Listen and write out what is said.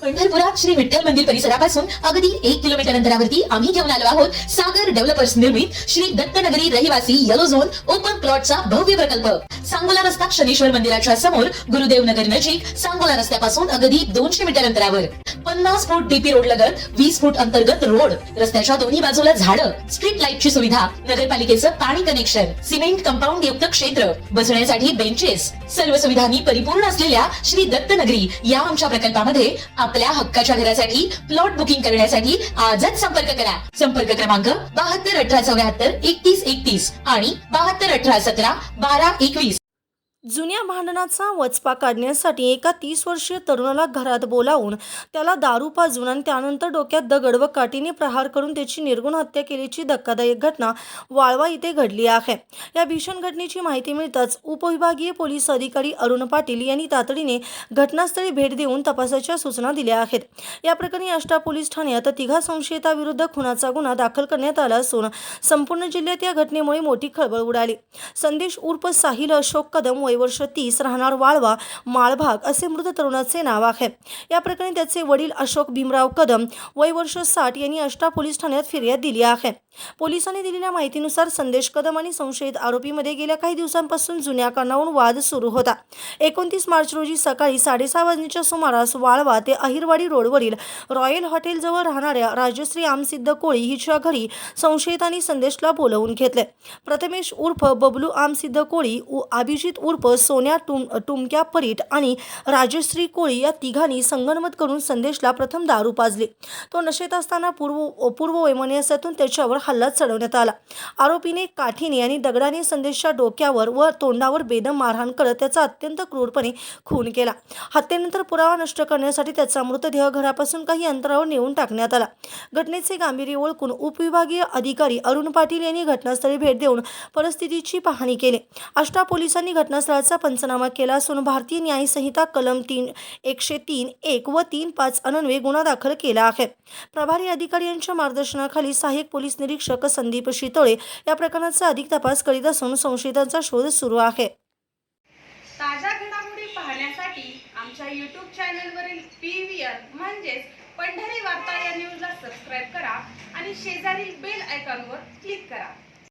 पंढरपुरात श्री विठ्ठल मंदिर परिसरापासून अगदी 1 किलोमीटर अंतरावरती आम्ही घेऊन आलो आहोत सागर डेव्हलपर्स निर्मित श्री दत्तनगरी रहिवासी येलो झोन ओपन प्लॉटचा भव्य प्रकल्प। सांगोला रस्ता शनीश्वर मंदिराच्या समोर गुरुदेव नगर नजीक सांगोला रस्त्यापासून अगदी 200 मीटर अंतरावर 50 फूट डीपी रोड लगत 20 फूट अंतर्गत रोड, रस्त्याच्या दोन्ही बाजूला झाडं, स्ट्रीट लाईटची सुविधा, नगरपालिकेचं पाणी कनेक्शन, सिमेंट कंपाऊंड युक्त क्षेत्र, बसण्यासाठी बेंचेस, सर्व सुविधांनी परिपूर्ण असलेल्या श्री दत्तनगरी या आमच्या प्रकल्पामध्ये आपल्या हक्काच्या घरासाठी प्लॉट बुकिंग करण्यासाठी आजच संपर्क करा। संपर्क क्रमांक 721874 3131 आणि 721817 1221। जुन्या भांडणाचा वचपा काढण्यासाठी एका 30 वर्षीय तरुणाला घरात बोलावून त्याला दारू पाजून आणि त्यानंतर डोक्यात दगड व काठीने प्रहार करून त्याची निर्गुण हत्या केल्याची धक्कादायक घटना वाळवा इथे घडली आहे। या भीषण घटनेची माहिती मिळताच उपविभागीय पोलीस अधिकारी अरुण पाटील यांनी तातडीने घटनास्थळी भेट देऊन तपासाच्या सूचना दिल्या आहेत। या प्रकरणी आष्टा पोलीस ठाण्यात तिघा संशयितांविरुद्ध खुनाचा गुन्हा दाखल करण्यात आला असून संपूर्ण जिल्ह्यात या घटनेमुळे मोठी खळबळ उडाली। संदेश उर्फ साहिल अशोक कदम वय वर्ष 30 राहणार वाळवा माळभाग असे मृत तरुणाचे नाव आहे। या प्रकरणी त्याचे वडील अशोक भीमराव कदम वय वर्ष 60 यांनी आष्टा पोलीस ठाण्यात फिर्याद दिली आहे। पोलिसांनी दिलेल्या माहितीनुसार संदेश कदम आणि संशयित आरोपीमध्ये गेल्या काही दिवसांपासून जुन्या कारणावरून वाद सुरू होता। 29 मार्च रोजी सकाळी 6:30 वाजण्याच्या सुमारास वाळवा ते अहिरवाडी रोडवरील रॉयल हॉटेल जवळ राहणाऱ्या राजश्री आमसिद्ध कोळी हिच्या घरी संशयितांनी संदेशला बोलावून घेतले। प्रथमेश उर्फ बबलू आमसिद्ध कोळी, अभिजित उर्फ सोन्या टुमक्या परीट आणि राजश्री कोळी या तिघांनी संगनमत करून संदेशला प्रथम दारू पाजली। तो नशेत असताना पूर्व वैमनस्यातून त्याच्यावर हल्ला चढवण्यात आला। आरोपीने काठीने आणि दगडाने संदेशच्या डोक्यावर व तोंडावर बेदम मारहाण करत त्याचा अत्यंत क्रूरपणे खून केला। हत्येनंतर पुरावा नष्ट करण्यासाठी त्याचा मृतदेह घरापासून काही अंतरावर नेऊन टाकण्यात आला। घटनेचे गांभीर्य ओळखून उपविभागीय अधिकारी अरुण पाटील यांनी घटनास्थळी भेट देऊन परिस्थितीची पाहणी केली। आष्टा पोलिसांनी घटनास्थळाचा पंचनामा केला असून भारतीय न्याय संहिता कलम 103(1) व 3(5) अन्वये गुन्हा दाखल केला आहे। प्रभारी अधिकारी यांच्या मार्गदर्शनाखाली सहाय्यक पोलीस निरीक्षक संदीप शितोळे या प्रकरणाचा अधिक तपास करीत असून संशयितांचा शोध सुरू आहे। ताज्या घडामोडी पाहण्यासाठी आमच्या YouTube चॅनलवरील PVR म्हणजेच पंढरी वार्ता या न्यूजला सबस्क्राइब करा आणि शेजारील बेल आयकॉनवर क्लिक करा।